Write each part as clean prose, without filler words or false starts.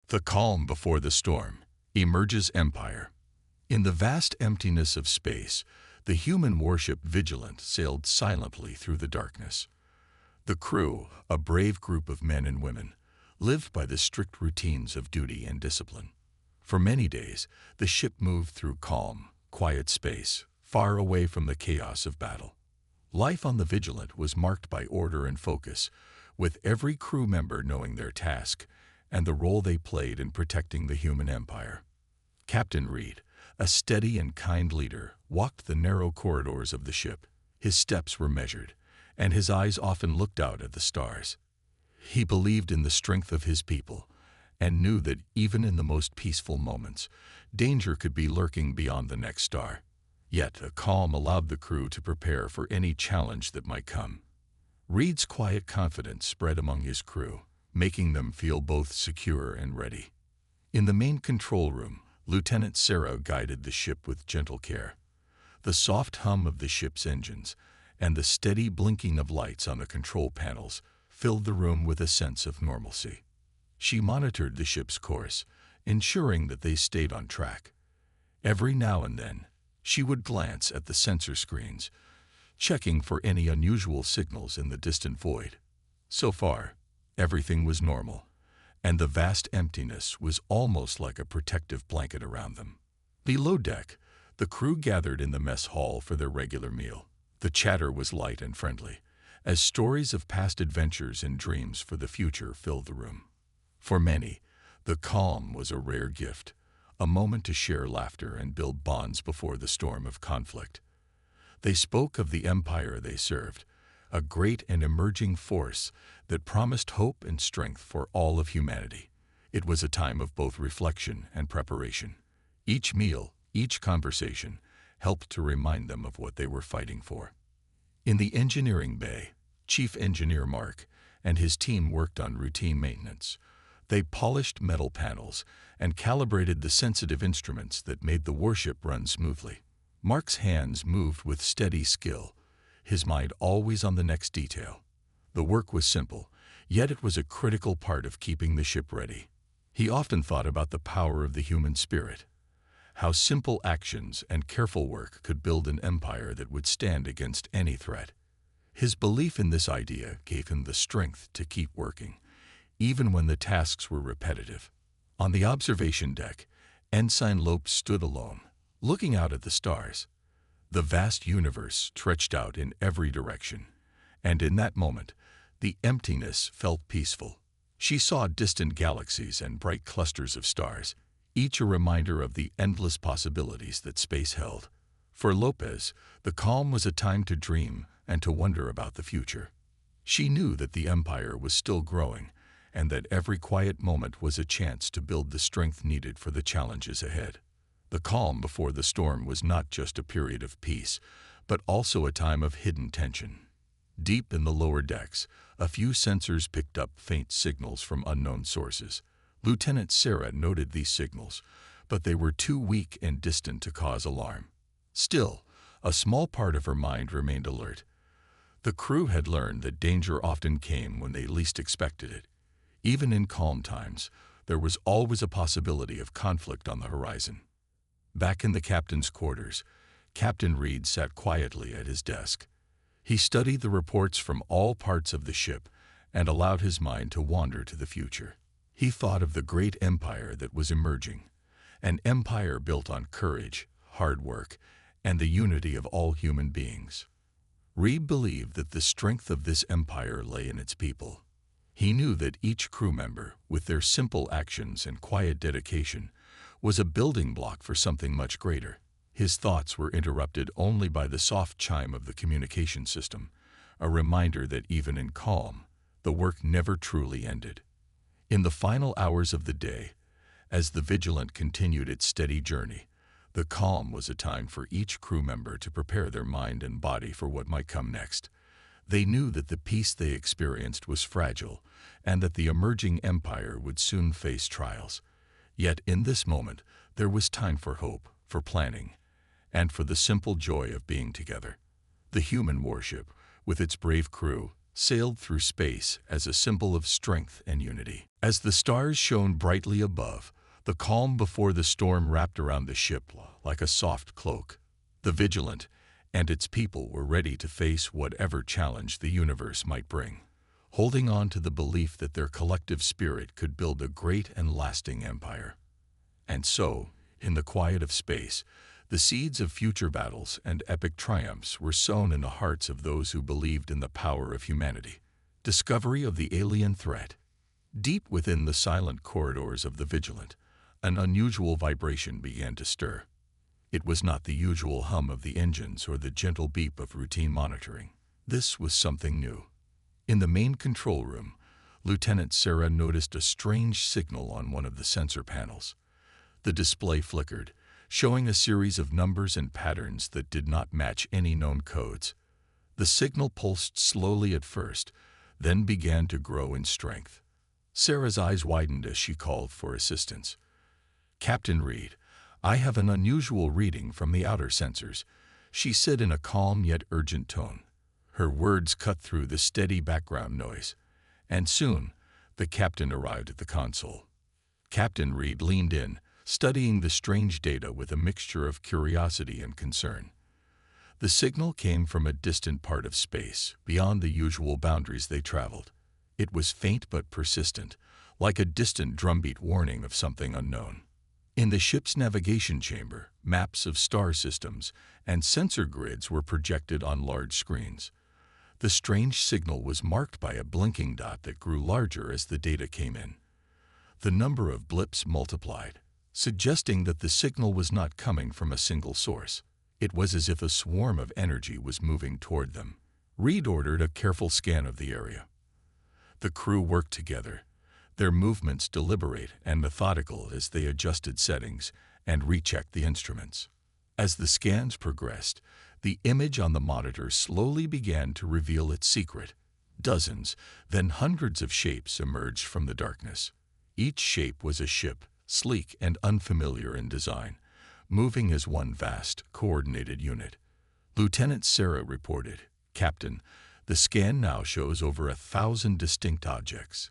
The calm before the storm emerges empire. In the vast emptiness of space, the human warship Vigilant sailed silently through the darkness. The crew, a brave group of men and women, lived by the strict routines of duty and discipline. For many days, the ship moved through calm, quiet space, far away from the chaos of battle. Life on the Vigilant was marked by order and focus, with every crew member knowing their task and the role they played in protecting the human empire. Captain Reed, a steady and kind leader, walked the narrow corridors of the ship. His steps were measured, and his eyes often looked out at the stars. He believed in the strength of his people and knew that even in the most peaceful moments, danger could be lurking beyond the next star. Yet a calm allowed the crew to prepare for any challenge that might come. Reed's quiet confidence spread among his crew, making them feel both secure and ready. In the main control room, Lieutenant Sarah guided the ship with gentle care. The soft hum of the ship's engines and the steady blinking of lights on the control panels filled the room with a sense of normalcy. She monitored the ship's course, ensuring that they stayed on track. Every now and then, she would glance at the sensor screens, checking for any unusual signals in the distant void. So far, everything was normal, and the vast emptiness was almost like a protective blanket around them. Below deck, the crew gathered in the mess hall for their regular meal. The chatter was light and friendly, as stories of past adventures and dreams for the future filled the room. For many, the calm was a rare gift, a moment to share laughter and build bonds before the storm of conflict. They spoke of the empire they served, a great and emerging force that promised hope and strength for all of humanity. It was a time of both reflection and preparation. Each meal, each conversation, helped to remind them of what they were fighting for. In the engineering bay, Chief Engineer Mark and his team worked on routine maintenance. They polished metal panels and calibrated the sensitive instruments that made the warship run smoothly. Mark's hands moved with steady skill, his mind always on the next detail. The work was simple, yet it was a critical part of keeping the ship ready. He often thought about the power of the human spirit, how simple actions and careful work could build an empire that would stand against any threat. His belief in this idea gave him the strength to keep working, even when the tasks were repetitive. On the observation deck, Ensign Lopes stood alone, looking out at the stars. The vast universe stretched out in every direction, and in that moment, the emptiness felt peaceful. She saw distant galaxies and bright clusters of stars, each a reminder of the endless possibilities that space held. For Lopez, the calm was a time to dream and to wonder about the future. She knew that the empire was still growing, and that every quiet moment was a chance to build the strength needed for the challenges ahead. The calm before the storm was not just a period of peace, but also a time of hidden tension. Deep in the lower decks, a few sensors picked up faint signals from unknown sources. Lieutenant Sarah noted these signals, but they were too weak and distant to cause alarm. Still, a small part of her mind remained alert. The crew had learned that danger often came when they least expected it. Even in calm times, there was always a possibility of conflict on the horizon. Back in the captain's quarters, Captain Reed sat quietly at his desk. He studied the reports from all parts of the ship and allowed his mind to wander to the future. He thought of the great empire that was emerging, an empire built on courage, hard work, and the unity of all human beings. Reed believed that the strength of this empire lay in its people. He knew that each crew member, with their simple actions and quiet dedication, was a building block for something much greater. His thoughts were interrupted only by the soft chime of the communication system, a reminder that even in calm, the work never truly ended. In the final hours of the day, as the Vigilant continued its steady journey, the calm was a time for each crew member to prepare their mind and body for what might come next. They knew that the peace they experienced was fragile and that the emerging empire would soon face trials. Yet in this moment, there was time for hope, for planning, and for the simple joy of being together. The human warship, with its brave crew, sailed through space as a symbol of strength and unity. As the stars shone brightly above, the calm before the storm wrapped around the ship like a soft cloak. The Vigilant and its people were ready to face whatever challenge the universe might bring, holding on to the belief that their collective spirit could build a great and lasting empire. And so, in the quiet of space, the seeds of future battles and epic triumphs were sown in the hearts of those who believed in the power of humanity. Discovery of the alien threat. Deep within the silent corridors of the Vigilant, an unusual vibration began to stir. It was not the usual hum of the engines or the gentle beep of routine monitoring. This was something new. In the main control room, Lieutenant Sarah noticed a strange signal on one of the sensor panels. The display flickered, showing a series of numbers and patterns that did not match any known codes. The signal pulsed slowly at first, then began to grow in strength. Sarah's eyes widened as she called for assistance. "Captain Reed, I have an unusual reading from the outer sensors," she said in a calm yet urgent tone. Her words cut through the steady background noise, and soon the captain arrived at the console. Captain Reed leaned in, studying the strange data with a mixture of curiosity and concern. The signal came from a distant part of space, beyond the usual boundaries they traveled. It was faint but persistent, like a distant drumbeat warning of something unknown. In the ship's navigation chamber, maps of star systems and sensor grids were projected on large screens. The strange signal was marked by a blinking dot that grew larger as the data came in. The number of blips multiplied, suggesting that the signal was not coming from a single source. It was as if a swarm of energy was moving toward them. Reed ordered a careful scan of the area. The crew worked together, their movements deliberate and methodical as they adjusted settings and rechecked the instruments. As the scans progressed, the image on the monitor slowly began to reveal its secret. Dozens, then hundreds of shapes emerged from the darkness. Each shape was a ship, sleek and unfamiliar in design, moving as one vast, coordinated unit. Lieutenant Sarah reported, "Captain, the scan now shows over 1,000 distinct objects.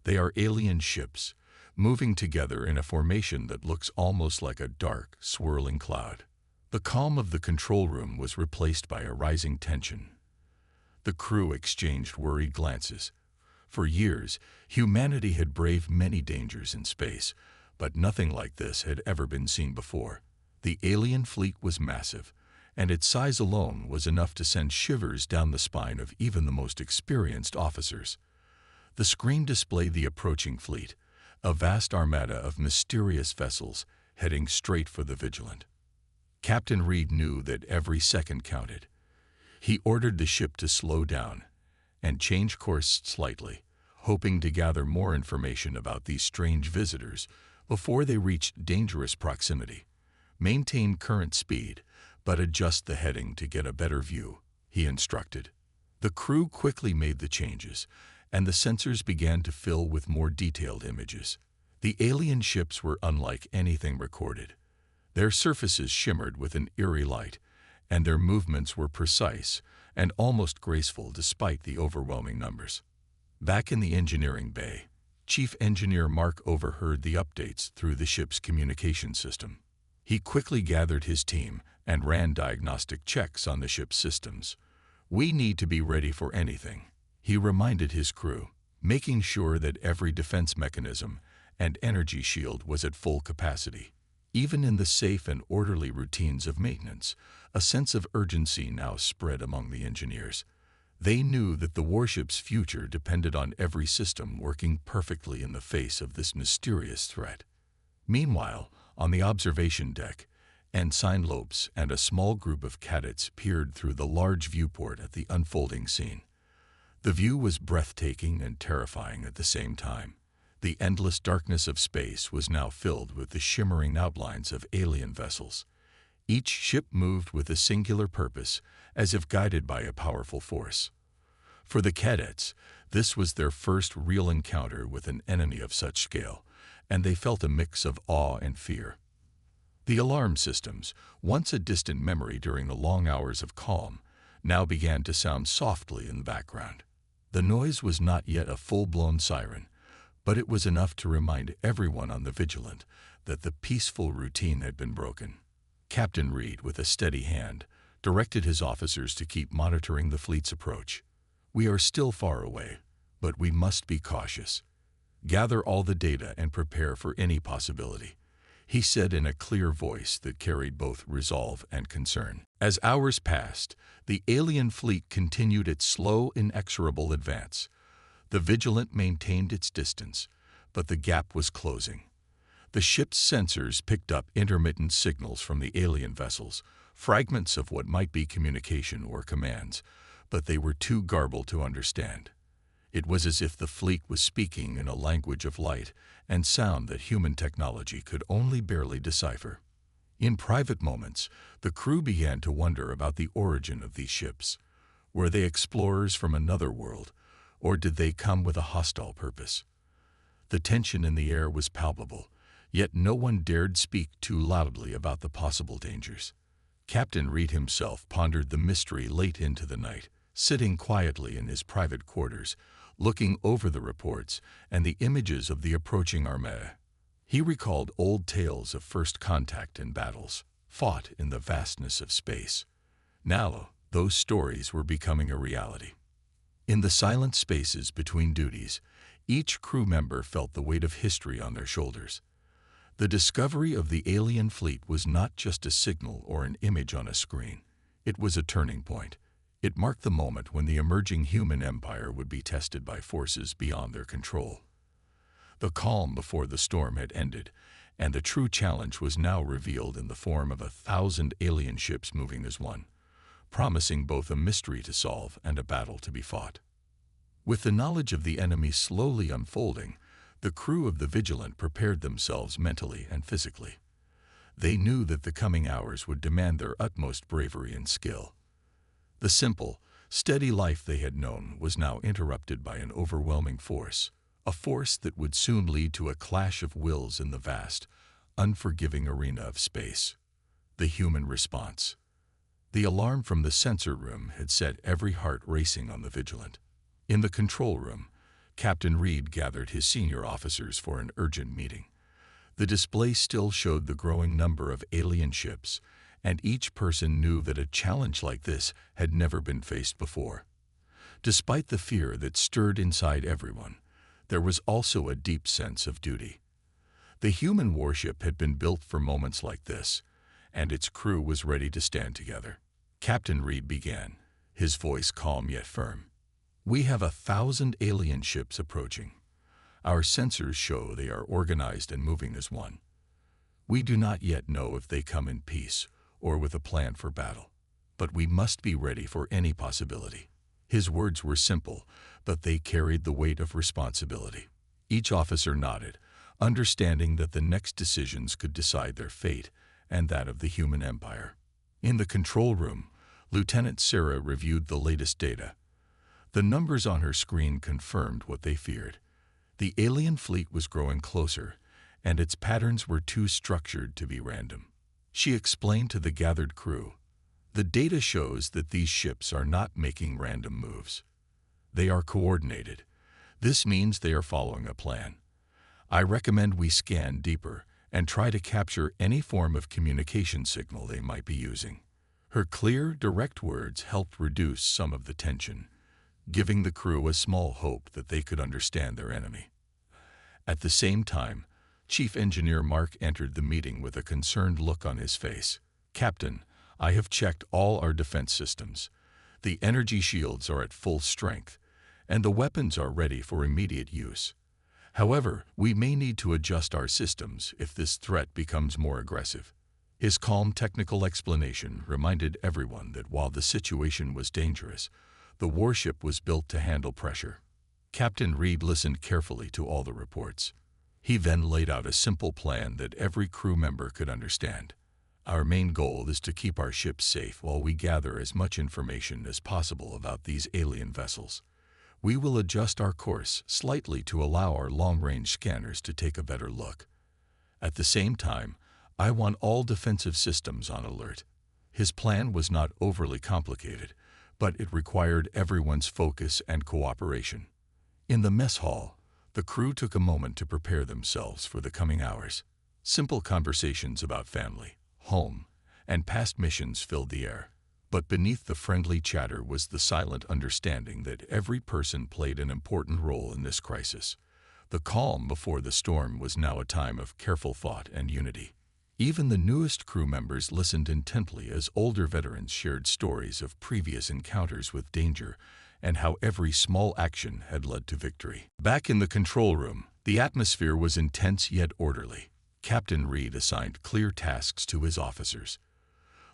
They are alien ships, moving together in a formation that looks almost like a dark, swirling cloud." The calm of the control room was replaced by a rising tension. The crew exchanged worried glances. For years, humanity had braved many dangers in space, but nothing like this had ever been seen before. The alien fleet was massive, and its size alone was enough to send shivers down the spine of even the most experienced officers. The screen displayed the approaching fleet, a vast armada of mysterious vessels heading straight for the Vigilant. Captain Reed knew that every second counted. He ordered the ship to slow down and change course slightly, hoping to gather more information about these strange visitors before they reached dangerous proximity. "Maintain current speed, but adjust the heading to get a better view," he instructed. The crew quickly made the changes, and the sensors began to fill with more detailed images. The alien ships were unlike anything recorded. Their surfaces shimmered with an eerie light, and their movements were precise and almost graceful despite the overwhelming numbers. Back in the engineering bay, Chief Engineer Mark overheard the updates through the ship's communication system. He quickly gathered his team and ran diagnostic checks on the ship's systems. "We need to be ready for anything," he reminded his crew, making sure that every defense mechanism and energy shield was at full capacity. Even in the safe and orderly routines of maintenance, a sense of urgency now spread among the engineers. They knew that the warship's future depended on every system working perfectly in the face of this mysterious threat. Meanwhile, on the observation deck, Ensign Lopes and a small group of cadets peered through the large viewport at the unfolding scene. The view was breathtaking and terrifying at the same time. The endless darkness of space was now filled with the shimmering outlines of alien vessels. Each ship moved with a singular purpose, as if guided by a powerful force. For the cadets, this was their first real encounter with an enemy of such scale, and they felt a mix of awe and fear. The alarm systems, once a distant memory during the long hours of calm, now began to sound softly in the background. The noise was not yet a full-blown siren, but it was enough to remind everyone on the Vigilant that the peaceful routine had been broken. Captain Reed, with a steady hand, directed his officers to keep monitoring the fleet's approach. "We are still far away, but we must be cautious. Gather all the data and prepare for any possibility," he said in a clear voice that carried both resolve and concern. As hours passed, the alien fleet continued its slow, inexorable advance. The Vigilant maintained its distance, but the gap was closing. The ship's sensors picked up intermittent signals from the alien vessels, fragments of what might be communication or commands, but they were too garbled to understand. It was as if the fleet was speaking in a language of light and sound that human technology could only barely decipher. In private moments, the crew began to wonder about the origin of these ships. Were they explorers from another world, or did they come with a hostile purpose? The tension in the air was palpable, yet no one dared speak too loudly about the possible dangers. Captain Reed himself pondered the mystery late into the night, sitting quietly in his private quarters, looking over the reports and the images of the approaching armada. He recalled old tales of first contact and battles, fought in the vastness of space. Now, those stories were becoming a reality. In the silent spaces between duties, each crew member felt the weight of history on their shoulders. The discovery of the alien fleet was not just a signal or an image on a screen. It was a turning point. It marked the moment when the emerging human empire would be tested by forces beyond their control. The calm before the storm had ended, and the true challenge was now revealed in the form of 1,000 alien ships moving as one, promising both a mystery to solve and a battle to be fought. With the knowledge of the enemy slowly unfolding, the crew of the Vigilant prepared themselves mentally and physically. They knew that the coming hours would demand their utmost bravery and skill. The simple, steady life they had known was now interrupted by an overwhelming force, a force that would soon lead to a clash of wills in the vast, unforgiving arena of space. The human response. The alarm from the sensor room had set every heart racing on the Vigilant. In the control room, Captain Reed gathered his senior officers for an urgent meeting. The display still showed the growing number of alien ships, and each person knew that a challenge like this had never been faced before. Despite the fear that stirred inside everyone, there was also a deep sense of duty. The human warship had been built for moments like this, and its crew was ready to stand together. Captain Reed began, his voice calm yet firm. "We have 1,000 alien ships approaching. Our sensors show they are organized and moving as one. We do not yet know if they come in peace or with a plan for battle, but we must be ready for any possibility." His words were simple, but they carried the weight of responsibility. Each officer nodded, understanding that the next decisions could decide their fate and that of the human empire. In the control room, Lieutenant Sarah reviewed the latest data. The numbers on her screen confirmed what they feared. The alien fleet was growing closer, and its patterns were too structured to be random. She explained to the gathered crew, "The data shows that these ships are not making random moves. They are coordinated. This means they are following a plan. I recommend we scan deeper and try to capture any form of communication signal they might be using." Her clear, direct words helped reduce some of the tension, giving the crew a small hope that they could understand their enemy. At the same time, Chief Engineer Mark entered the meeting with a concerned look on his face. "Captain, I have checked all our defense systems. The energy shields are at full strength, and the weapons are ready for immediate use. However, we may need to adjust our systems if this threat becomes more aggressive." His calm technical explanation reminded everyone that while the situation was dangerous, the warship was built to handle pressure. Captain Reed listened carefully to all the reports. He then laid out a simple plan that every crew member could understand. "Our main goal is to keep our ships safe while we gather as much information as possible about these alien vessels. We will adjust our course slightly to allow our long-range scanners to take a better look. At the same time, I want all defensive systems on alert." His plan was not overly complicated, but it required everyone's focus and cooperation. In the mess hall, the crew took a moment to prepare themselves for the coming hours. Simple conversations about family, home, and past missions filled the air. But beneath the friendly chatter was the silent understanding that every person played an important role in this crisis. The calm before the storm was now a time of careful thought and unity. Even the newest crew members listened intently as older veterans shared stories of previous encounters with danger and how every small action had led to victory. Back in the control room, the atmosphere was intense yet orderly. Captain Reed assigned clear tasks to his officers.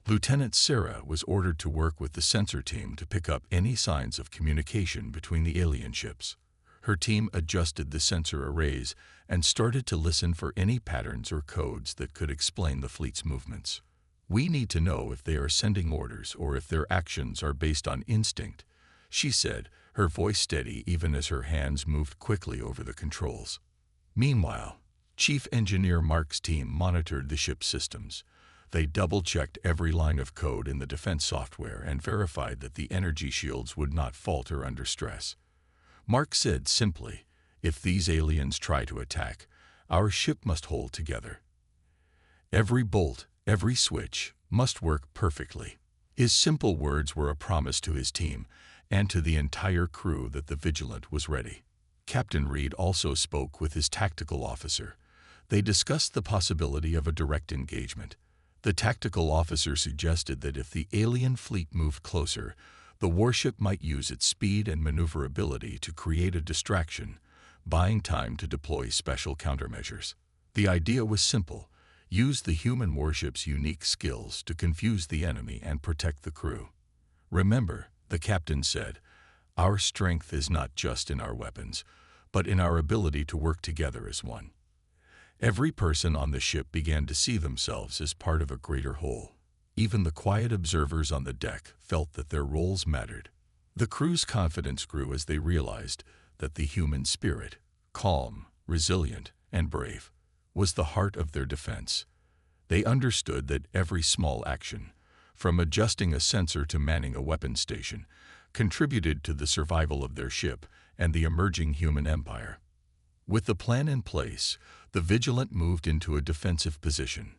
Lieutenant Sarah was ordered to work with the sensor team to pick up any signs of communication between the alien ships. Her team adjusted the sensor arrays and started to listen for any patterns or codes that could explain the fleet's movements. "We need to know if they are sending orders or if their actions are based on instinct," she said, her voice steady even as her hands moved quickly over the controls. Meanwhile, Chief Engineer Mark's team monitored the ship's systems. They double-checked every line of code in the defense software and verified that the energy shields would not falter under stress. Mark said simply, "If these aliens try to attack, our ship must hold together. Every bolt, every switch, must work perfectly." His simple words were a promise to his team and to the entire crew that the Vigilant was ready. Captain Reed also spoke with his tactical officer. They discussed the possibility of a direct engagement. The tactical officer suggested that if the alien fleet moved closer, the warship might use its speed and maneuverability to create a distraction, buying time to deploy special countermeasures. The idea was simple: use the human warship's unique skills to confuse the enemy and protect the crew. "Remember," the captain said, "our strength is not just in our weapons, but in our ability to work together as one." Every person on the ship began to see themselves as part of a greater whole. Even the quiet observers on the deck felt that their roles mattered. The crew's confidence grew as they realized that the human spirit, calm, resilient, and brave, was the heart of their defense. They understood that every small action, from adjusting a sensor to manning a weapon station, contributed to the survival of their ship and the emerging human empire. With the plan in place, the Vigilant moved into a defensive position.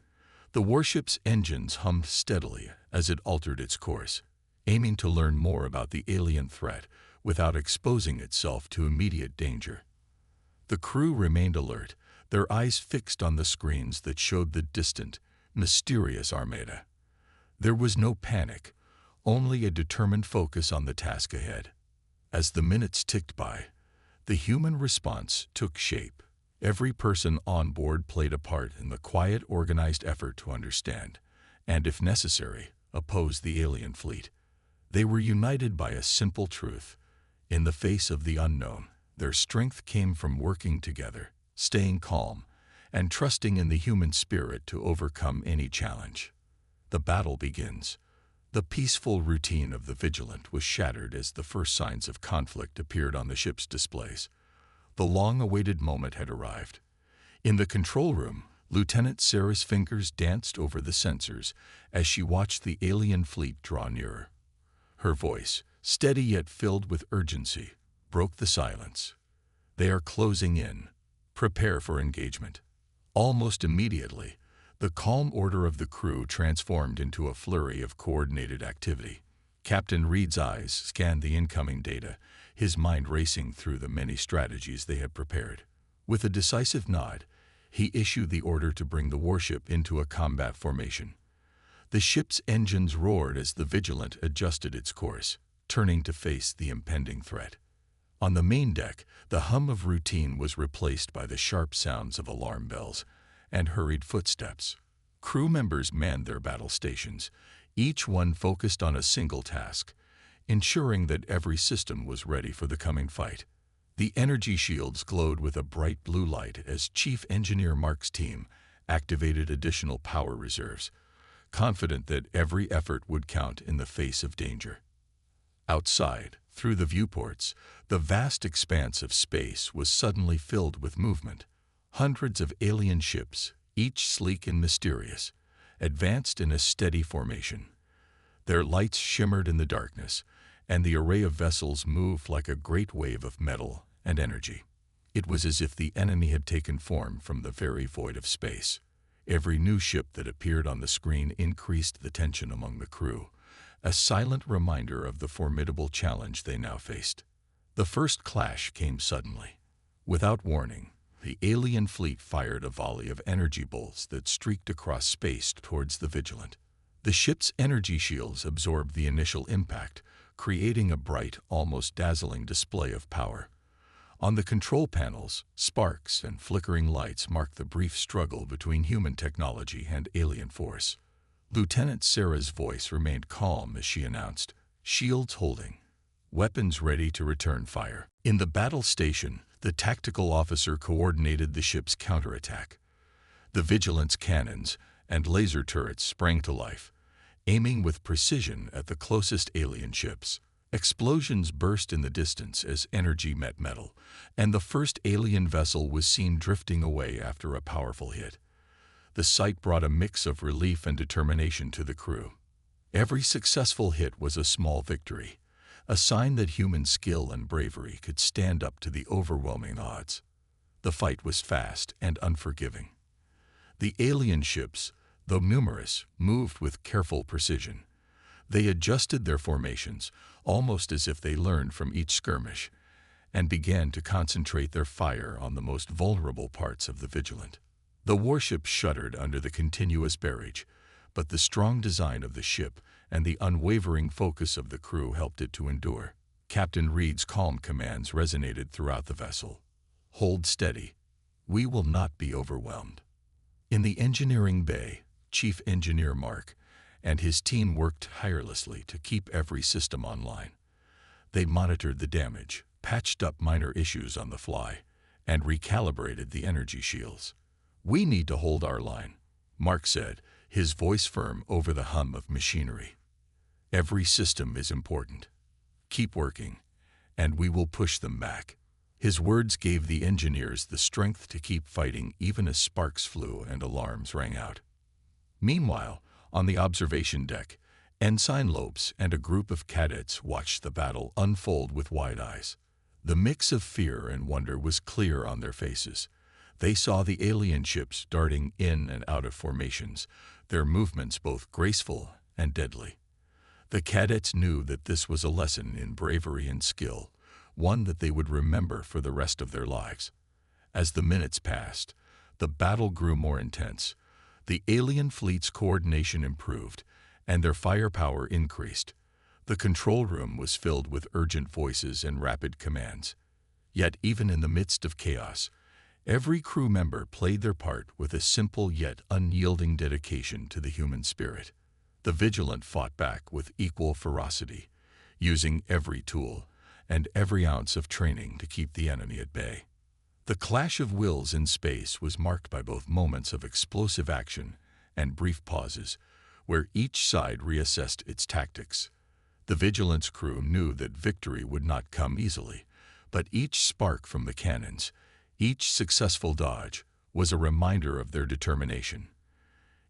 The warship's engines hummed steadily as it altered its course, aiming to learn more about the alien threat without exposing itself to immediate danger. The crew remained alert, their eyes fixed on the screens that showed the distant, mysterious armada. There was no panic, only a determined focus on the task ahead. As the minutes ticked by, the human response took shape. Every person on board played a part in the quiet, organized effort to understand, and if necessary, oppose the alien fleet. They were united by a simple truth: in the face of the unknown, their strength came from working together, staying calm, and trusting in the human spirit to overcome any challenge. The battle begins. The peaceful routine of the Vigilant was shattered as the first signs of conflict appeared on the ship's displays. The long-awaited moment had arrived. In the control room, Lieutenant Sarah's fingers danced over the sensors as she watched the alien fleet draw nearer. Her voice, steady yet filled with urgency, broke the silence. "They are closing in. Prepare for engagement." Almost immediately, the calm order of the crew transformed into a flurry of coordinated activity. Captain Reed's eyes scanned the incoming data, his mind racing through the many strategies they had prepared. With a decisive nod, he issued the order to bring the warship into a combat formation. The ship's engines roared as the Vigilant adjusted its course, turning to face the impending threat. On the main deck, the hum of routine was replaced by the sharp sounds of alarm bells and hurried footsteps. Crew members manned their battle stations, each one focused on a single task, ensuring that every system was ready for the coming fight. The energy shields glowed with a bright blue light as Chief Engineer Mark's team activated additional power reserves, confident that every effort would count in the face of danger. Outside, through the viewports, the vast expanse of space was suddenly filled with movement. Hundreds of alien ships, each sleek and mysterious, advanced in a steady formation. Their lights shimmered in the darkness, and the array of vessels moved like a great wave of metal and energy. It was as if the enemy had taken form from the very void of space. Every new ship that appeared on the screen increased the tension among the crew, a silent reminder of the formidable challenge they now faced. The first clash came suddenly. Without warning, the alien fleet fired a volley of energy bolts that streaked across space towards the Vigilant. The ship's energy shields absorbed the initial impact, creating a bright, almost dazzling display of power. On the control panels, sparks and flickering lights marked the brief struggle between human technology and alien force. Lieutenant Sarah's voice remained calm as she announced, "Shields holding. Weapons ready to return fire." In the battle station, the tactical officer coordinated the ship's counterattack. The Vigilant's cannons and laser turrets sprang to life, aiming with precision at the closest alien ships. Explosions burst in the distance as energy met metal, and the first alien vessel was seen drifting away after a powerful hit. The sight brought a mix of relief and determination to the crew. Every successful hit was a small victory, a sign that human skill and bravery could stand up to the overwhelming odds. The fight was fast and unforgiving. The alien ships, though numerous, moved with careful precision. They adjusted their formations, almost as if they learned from each skirmish, and began to concentrate their fire on the most vulnerable parts of the Vigilant. The warship shuddered under the continuous barrage, but the strong design of the ship and the unwavering focus of the crew helped it to endure. Captain Reed's calm commands resonated throughout the vessel. "Hold steady. We will not be overwhelmed." In the engineering bay, Chief Engineer Mark and his team worked tirelessly to keep every system online. They monitored the damage, patched up minor issues on the fly, and recalibrated the energy shields. "We need to hold our line," Mark said, his voice firm over the hum of machinery. "Every system is important. Keep working, and we will push them back." His words gave the engineers the strength to keep fighting even as sparks flew and alarms rang out. Meanwhile, on the observation deck, Ensign Lopes and a group of cadets watched the battle unfold with wide eyes. The mix of fear and wonder was clear on their faces. They saw the alien ships darting in and out of formations, their movements both graceful and deadly. The cadets knew that this was a lesson in bravery and skill, one that they would remember for the rest of their lives. As the minutes passed, the battle grew more intense. The alien fleet's coordination improved, and their firepower increased. The control room was filled with urgent voices and rapid commands. Yet even in the midst of chaos, every crew member played their part with a simple yet unyielding dedication to the human spirit. The Vigilant fought back with equal ferocity, using every tool and every ounce of training to keep the enemy at bay. The clash of wills in space was marked by both moments of explosive action and brief pauses, where each side reassessed its tactics. The Vigilant's crew knew that victory would not come easily, but each spark from the cannons, each successful dodge, was a reminder of their determination.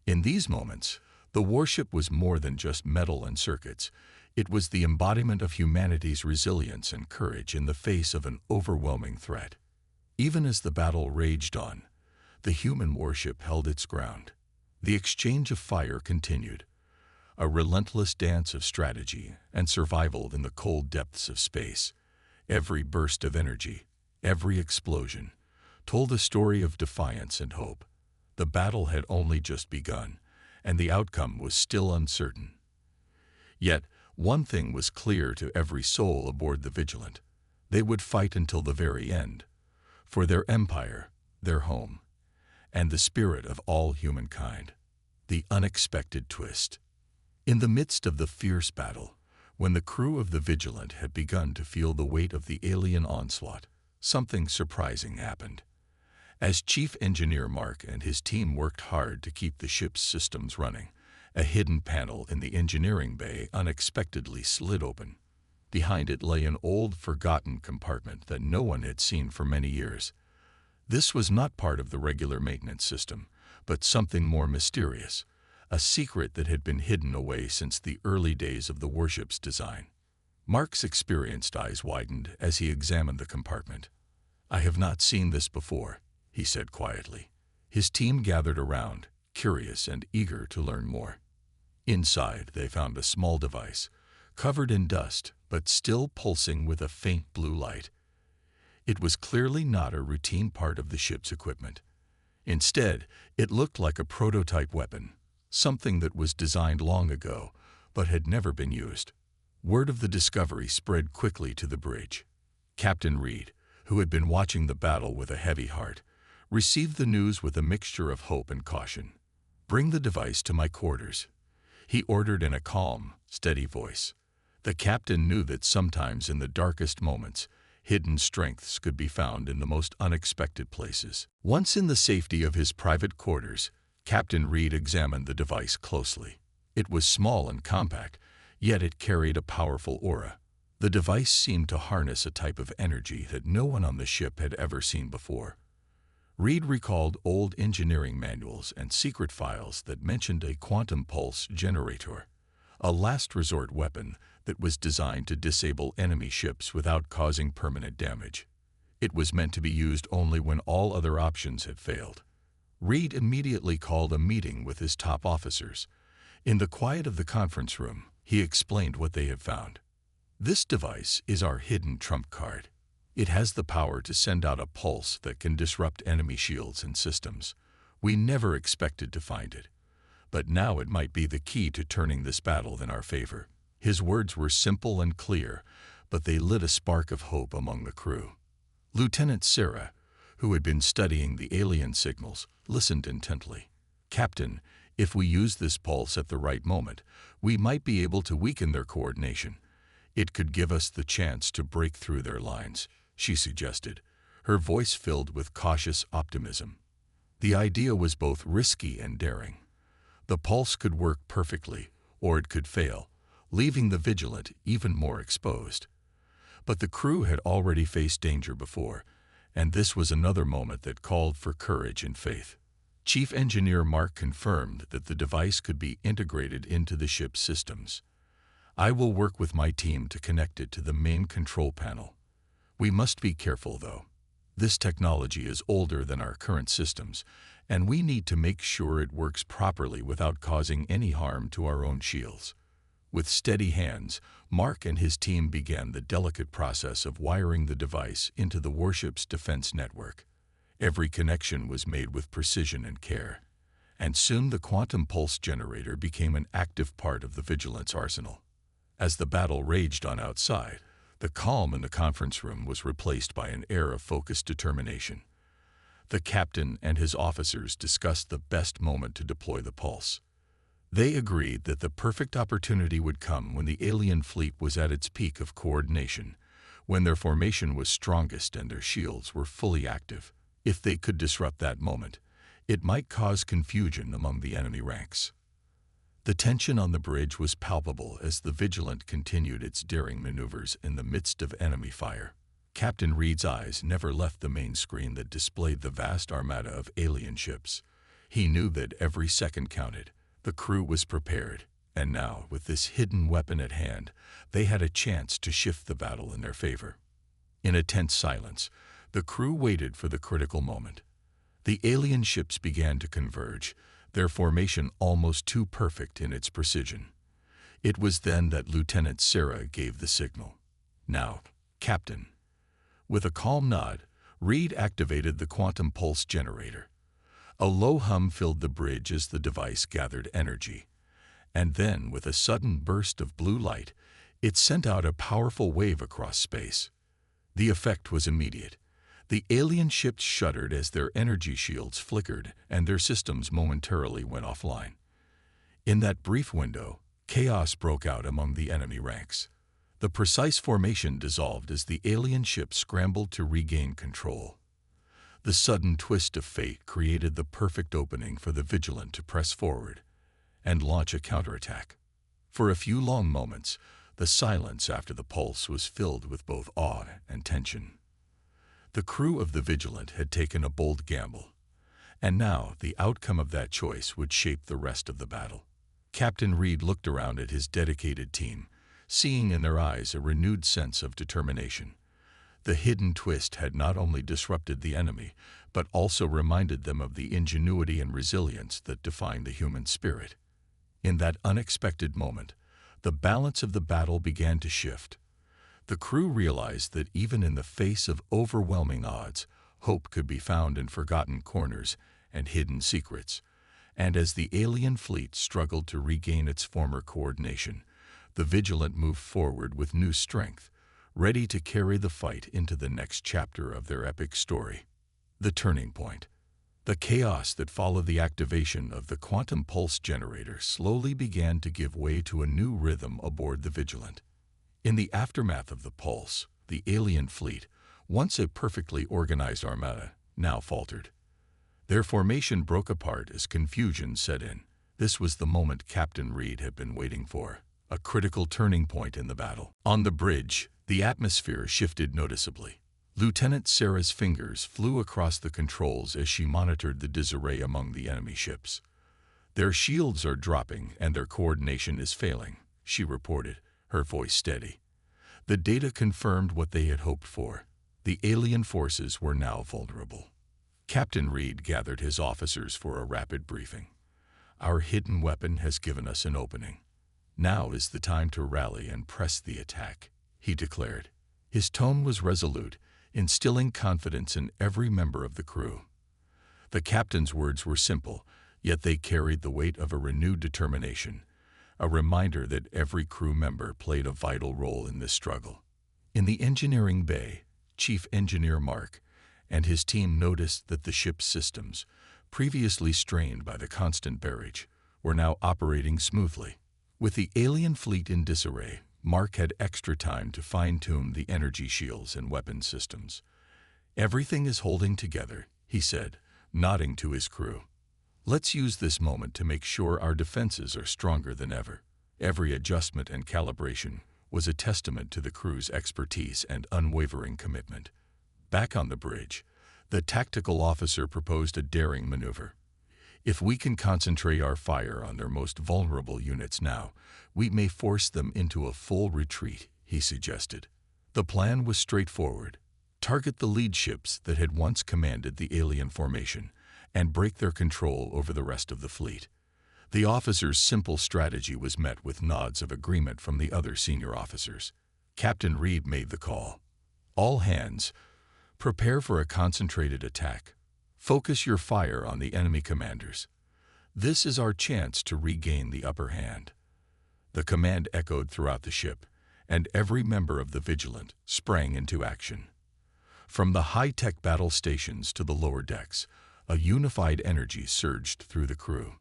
In these moments, the warship was more than just metal and circuits. It was the embodiment of humanity's resilience and courage in the face of an overwhelming threat. Even as the battle raged on, the human warship held its ground. The exchange of fire continued, a relentless dance of strategy and survival in the cold depths of space. Every burst of energy, every explosion, told a story of defiance and hope. The battle had only just begun, and the outcome was still uncertain. Yet, one thing was clear to every soul aboard the Vigilant. They would fight until the very end, for their empire, their home, and the spirit of all humankind. The unexpected twist. In the midst of the fierce battle, when the crew of the Vigilant had begun to feel the weight of the alien onslaught, something surprising happened. As Chief Engineer Mark and his team worked hard to keep the ship's systems running, a hidden panel in the engineering bay unexpectedly slid open. Behind it lay an old, forgotten compartment that no one had seen for many years. This was not part of the regular maintenance system, but something more mysterious, a secret that had been hidden away since the early days of the warship's design. Mark's experienced eyes widened as he examined the compartment. "I have not seen this before," he said quietly. His team gathered around, curious and eager to learn more. Inside, they found a small device, covered in dust but still pulsing with a faint blue light. It was clearly not a routine part of the ship's equipment. Instead, it looked like a prototype weapon, something that was designed long ago but had never been used. Word of the discovery spread quickly to the bridge. Captain Reed, who had been watching the battle with a heavy heart, received the news with a mixture of hope and caution. "Bring the device to my quarters," he ordered in a calm, steady voice. The captain knew that sometimes in the darkest moments, hidden strengths could be found in the most unexpected places. Once in the safety of his private quarters, Captain Reed examined the device closely. It was small and compact, yet it carried a powerful aura. The device seemed to harness a type of energy that no one on the ship had ever seen before. Reed recalled old engineering manuals and secret files that mentioned a quantum pulse generator, a last resort weapon that was designed to disable enemy ships without causing permanent damage. It was meant to be used only when all other options had failed. Reed immediately called a meeting with his top officers. In the quiet of the conference room, he explained what they had found. "This device is our hidden trump card. It has the power to send out a pulse that can disrupt enemy shields and systems. We never expected to find it, but now it might be the key to turning this battle in our favor." His words were simple and clear, but they lit a spark of hope among the crew. Lieutenant Sarah, who had been studying the alien signals, listened intently. "Captain, if we use this pulse at the right moment, we might be able to weaken their coordination. It could give us the chance to break through their lines," she suggested, her voice filled with cautious optimism. The idea was both risky and daring. The pulse could work perfectly, or it could fail, leaving the Vigilant even more exposed. But the crew had already faced danger before, and this was another moment that called for courage and faith. Chief Engineer Mark confirmed that the device could be integrated into the ship's systems. "I will work with my team to connect it to the main control panel. We must be careful, though. This technology is older than our current systems, and we need to make sure it works properly without causing any harm to our own shields." With steady hands, Mark and his team began the delicate process of wiring the device into the warship's defense network. Every connection was made with precision and care, and soon the quantum pulse generator became an active part of the Vigilant's arsenal. As the battle raged on outside, the calm in the conference room was replaced by an air of focused determination. The captain and his officers discussed the best moment to deploy the pulse. They agreed that the perfect opportunity would come when the alien fleet was at its peak of coordination, when their formation was strongest and their shields were fully active. If they could disrupt that moment, it might cause confusion among the enemy ranks. The tension on the bridge was palpable as the Vigilant continued its daring maneuvers in the midst of enemy fire. Captain Reed's eyes never left the main screen that displayed the vast armada of alien ships. He knew that every second counted. The crew was prepared, and now, with this hidden weapon at hand, they had a chance to shift the battle in their favor. In a tense silence, the crew waited for the critical moment. The alien ships began to converge, their formation almost too perfect in its precision. It was then that Lieutenant Sarah gave the signal. "Now, Captain." With a calm nod, Reed activated the quantum pulse generator. A low hum filled the bridge as the device gathered energy, and then, with a sudden burst of blue light, it sent out a powerful wave across space. The effect was immediate. The alien ships shuddered as their energy shields flickered and their systems momentarily went offline. In that brief window, chaos broke out among the enemy ranks. The precise formation dissolved as the alien ships scrambled to regain control. The sudden twist of fate created the perfect opening for the Vigilant to press forward and launch a counterattack. For a few long moments, the silence after the pulse was filled with both awe and tension. The crew of the Vigilant had taken a bold gamble, and now the outcome of that choice would shape the rest of the battle. Captain Reed looked around at his dedicated team, seeing in their eyes a renewed sense of determination. The hidden twist had not only disrupted the enemy, but also reminded them of the ingenuity and resilience that define the human spirit. In that unexpected moment, the balance of the battle began to shift. The crew realized that even in the face of overwhelming odds, hope could be found in forgotten corners and hidden secrets. And as the alien fleet struggled to regain its former coordination, the Vigilant moved forward with new strength, ready to carry the fight into the next chapter of their epic story. The turning point. The chaos that followed the activation of the quantum pulse generator slowly began to give way to a new rhythm aboard the Vigilant. In the aftermath of the pulse, the alien fleet, once a perfectly organized armada, now faltered. Their formation broke apart as confusion set in. This was the moment Captain Reed had been waiting for, a critical turning point in the battle. On the bridge, the atmosphere shifted noticeably. Lieutenant Sarah's fingers flew across the controls as she monitored the disarray among the enemy ships. "Their shields are dropping and their coordination is failing," she reported, her voice steady. The data confirmed what they had hoped for. The alien forces were now vulnerable. Captain Reed gathered his officers for a rapid briefing. "Our hidden weapon has given us an opening. Now is the time to rally and press the attack," he declared. His tone was resolute, instilling confidence in every member of the crew. The captain's words were simple, yet they carried the weight of a renewed determination, a reminder that every crew member played a vital role in this struggle. In the engineering bay, Chief Engineer Mark and his team noticed that the ship's systems, previously strained by the constant barrage, were now operating smoothly. With the alien fleet in disarray, Mark had extra time to fine-tune the energy shields and weapon systems. "Everything is holding together," he said, nodding to his crew. "Let's use this moment to make sure our defenses are stronger than ever." Every adjustment and calibration was a testament to the crew's expertise and unwavering commitment. Back on the bridge, the tactical officer proposed a daring maneuver. "If we can concentrate our fire on their most vulnerable units now, we may force them into a full retreat," he suggested. The plan was straightforward. Target the lead ships that had once commanded the alien formation and break their control over the rest of the fleet. The officer's simple strategy was met with nods of agreement from the other senior officers. Captain Reed made the call. "All hands, prepare for a concentrated attack. Focus your fire on the enemy commanders. This is our chance to regain the upper hand." The command echoed throughout the ship, and every member of the Vigilant sprang into action. From the high-tech battle stations to the lower decks, a unified energy surged through the crew.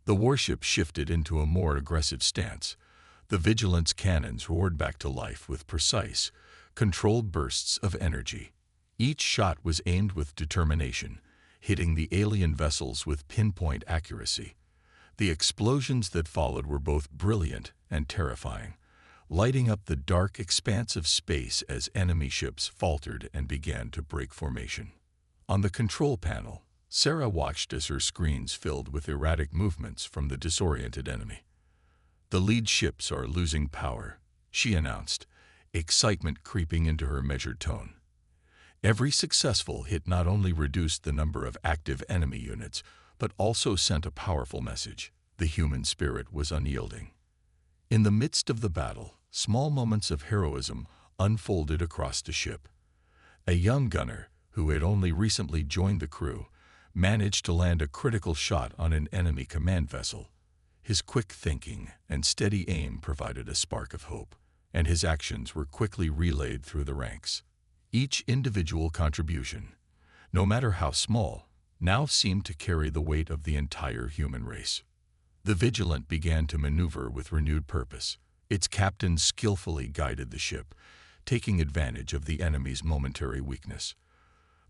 The warship shifted into a more aggressive stance. The Vigilant's cannons roared back to life with precise, controlled bursts of energy. Each shot was aimed with determination, hitting the alien vessels with pinpoint accuracy. The explosions that followed were both brilliant and terrifying, lighting up the dark expanse of space as enemy ships faltered and began to break formation. On the control panel, Sarah watched as her screens filled with erratic movements from the disoriented enemy. "The lead ships are losing power," she announced, excitement creeping into her measured tone. Every successful hit not only reduced the number of active enemy units, but also sent a powerful message. The human spirit was unyielding. In the midst of the battle, small moments of heroism unfolded across the ship. A young gunner, who had only recently joined the crew, managed to land a critical shot on an enemy command vessel. His quick thinking and steady aim provided a spark of hope, and his actions were quickly relayed through the ranks. Each individual contribution, no matter how small, now seemed to carry the weight of the entire human race. The Vigilant began to maneuver with renewed purpose. Its captain skillfully guided the ship, taking advantage of the enemy's momentary weakness.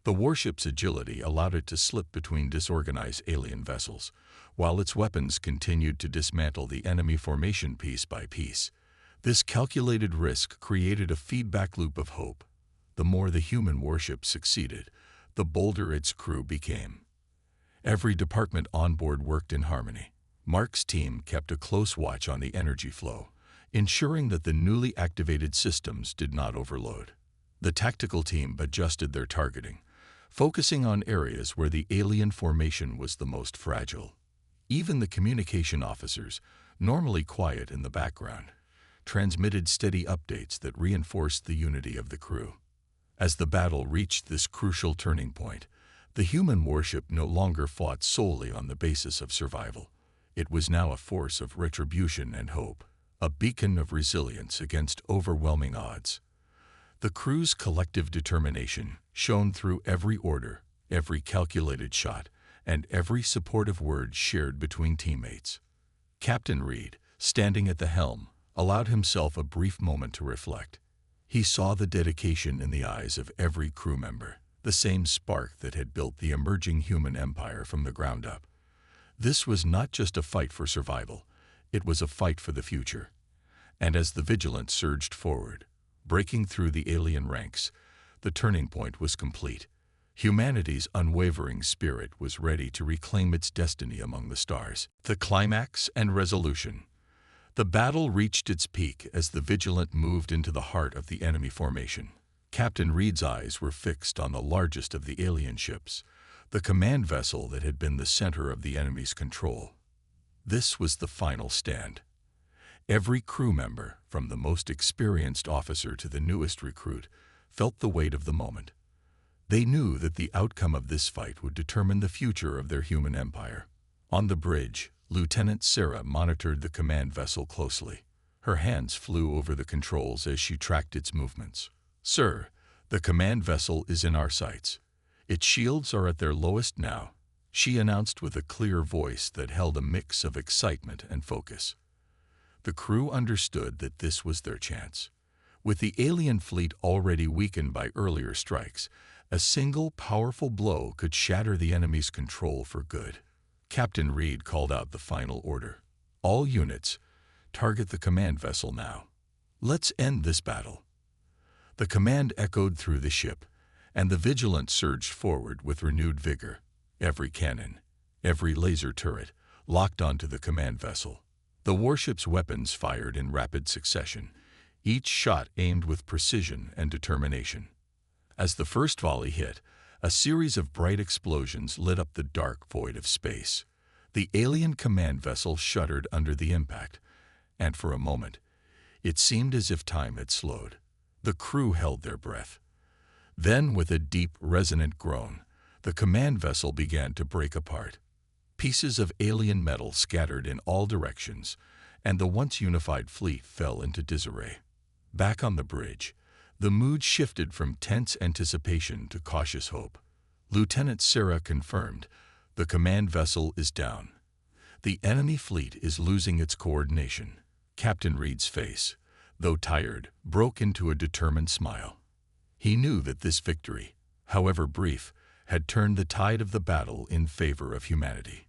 The warship's agility allowed it to slip between disorganized alien vessels, while its weapons continued to dismantle the enemy formation piece by piece. This calculated risk created a feedback loop of hope. The more the human warship succeeded, the bolder its crew became. Every department on board worked in harmony. Mark's team kept a close watch on the energy flow, ensuring that the newly activated systems did not overload. The tactical team adjusted their targeting, focusing on areas where the alien formation was the most fragile. Even the communication officers, normally quiet in the background, transmitted steady updates that reinforced the unity of the crew. As the battle reached this crucial turning point, the human warship no longer fought solely on the basis of survival. It was now a force of retribution and hope, a beacon of resilience against overwhelming odds. The crew's collective determination shone through every order, every calculated shot, and every supportive word shared between teammates. Captain Reed, standing at the helm, allowed himself a brief moment to reflect. He saw the dedication in the eyes of every crew member, the same spark that had built the emerging human empire from the ground up. This was not just a fight for survival, it was a fight for the future. And as the Vigilance surged forward, breaking through the alien ranks, the turning point was complete. Humanity's unwavering spirit was ready to reclaim its destiny among the stars. The climax and resolution. The battle reached its peak as the Vigilant moved into the heart of the enemy formation. Captain Reed's eyes were fixed on the largest of the alien ships, the command vessel that had been the center of the enemy's control. This was the final stand. Every crew member, from the most experienced officer to the newest recruit, felt the weight of the moment. They knew that the outcome of this fight would determine the future of their human empire. On the bridge, Lieutenant Sarah monitored the command vessel closely. Her hands flew over the controls as she tracked its movements. "Sir, the command vessel is in our sights. Its shields are at their lowest now," she announced with a clear voice that held a mix of excitement and focus. The crew understood that this was their chance. With the alien fleet already weakened by earlier strikes, a single powerful blow could shatter the enemy's control for good. Captain Reed called out the final order. "All units, target the command vessel now. Let's end this battle." The command echoed through the ship, and the Vigilant surged forward with renewed vigor. Every cannon, every laser turret, locked onto the command vessel. The warship's weapons fired in rapid succession, each shot aimed with precision and determination. As the first volley hit, a series of bright explosions lit up the dark void of space. The alien command vessel shuddered under the impact, and for a moment, it seemed as if time had slowed. The crew held their breath. Then, with a deep, resonant groan, the command vessel began to break apart. Pieces of alien metal scattered in all directions, and the once unified fleet fell into disarray. Back on the bridge, the mood shifted from tense anticipation to cautious hope. Lieutenant Sarah confirmed, "The command vessel is down. The enemy fleet is losing its coordination." Captain Reed's face, though tired, broke into a determined smile. He knew that this victory, however brief, had turned the tide of the battle in favor of humanity.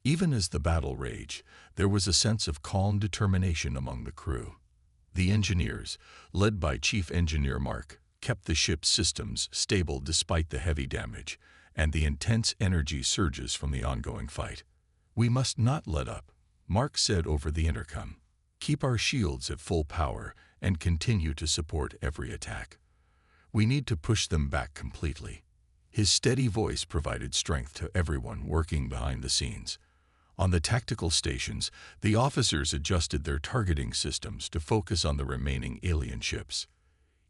Even as the battle raged, there was a sense of calm determination among the crew. The engineers, led by Chief Engineer Mark, kept the ship's systems stable despite the heavy damage and the intense energy surges from the ongoing fight. "We must not let up," Mark said over the intercom. "Keep our shields at full power and continue to support every attack. We need to push them back completely." His steady voice provided strength to everyone working behind the scenes. On the tactical stations, the officers adjusted their targeting systems to focus on the remaining alien ships.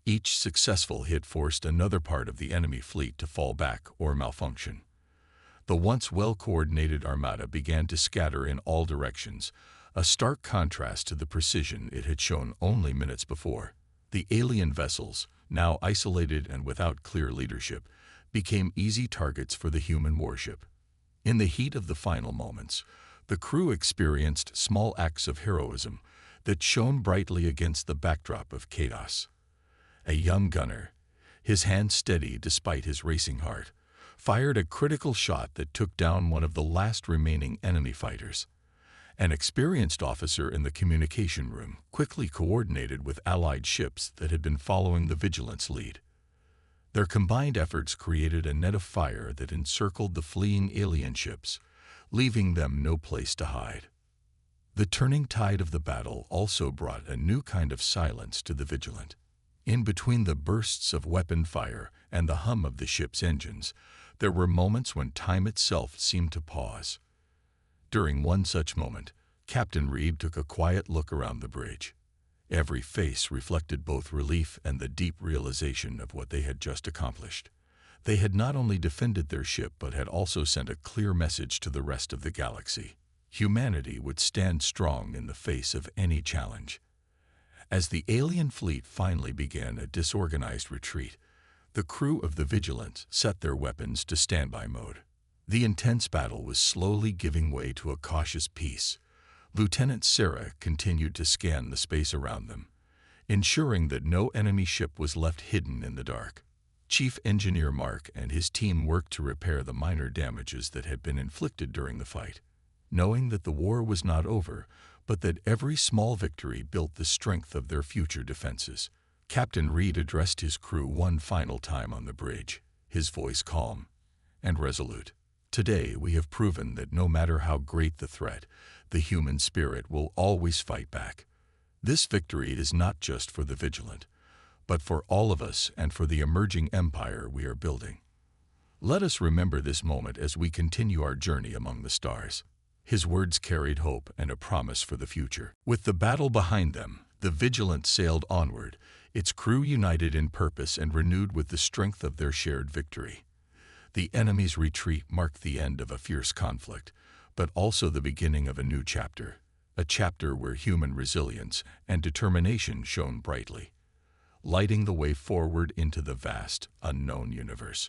Each successful hit forced another part of the enemy fleet to fall back or malfunction. The once well-coordinated armada began to scatter in all directions, a stark contrast to the precision it had shown only minutes before. The alien vessels, now isolated and without clear leadership, became easy targets for the human warship. In the heat of the final moments, the crew experienced small acts of heroism that shone brightly against the backdrop of chaos. A young gunner, his hand steady despite his racing heart, fired a critical shot that took down one of the last remaining enemy fighters. An experienced officer in the communication room quickly coordinated with allied ships that had been following the Vigilance lead. Their combined efforts created a net of fire that encircled the fleeing alien ships, leaving them no place to hide. The turning tide of the battle also brought a new kind of silence to the Vigilant. In between the bursts of weapon fire and the hum of the ship's engines, there were moments when time itself seemed to pause. During one such moment, Captain Reed took a quiet look around the bridge. Every face reflected both relief and the deep realization of what they had just accomplished. They had not only defended their ship but had also sent a clear message to the rest of the galaxy. Humanity would stand strong in the face of any challenge. As the alien fleet finally began a disorganized retreat, the crew of the Vigilant set their weapons to standby mode. The intense battle was slowly giving way to a cautious peace. Lieutenant Sarah continued to scan the space around them, ensuring that no enemy ship was left hidden in the dark. Chief Engineer Mark and his team worked to repair the minor damages that had been inflicted during the fight, knowing that the war was not over, but that every small victory built the strength of their future defenses. Captain Reed addressed his crew one final time on the bridge, his voice calm and resolute. Today we have proven that no matter how great the threat, the human spirit will always fight back. This victory is not just for the Vigilant, but for all of us and for the emerging empire we are building. Let us remember this moment as we continue our journey among the stars. His words carried hope and a promise for the future. With the battle behind them, the Vigilant sailed onward, its crew united in purpose and renewed with the strength of their shared victory. The enemy's retreat marked the end of a fierce conflict, but also the beginning of a new chapter, a chapter where human resilience and determination shone brightly, lighting the way forward into the vast, unknown universe.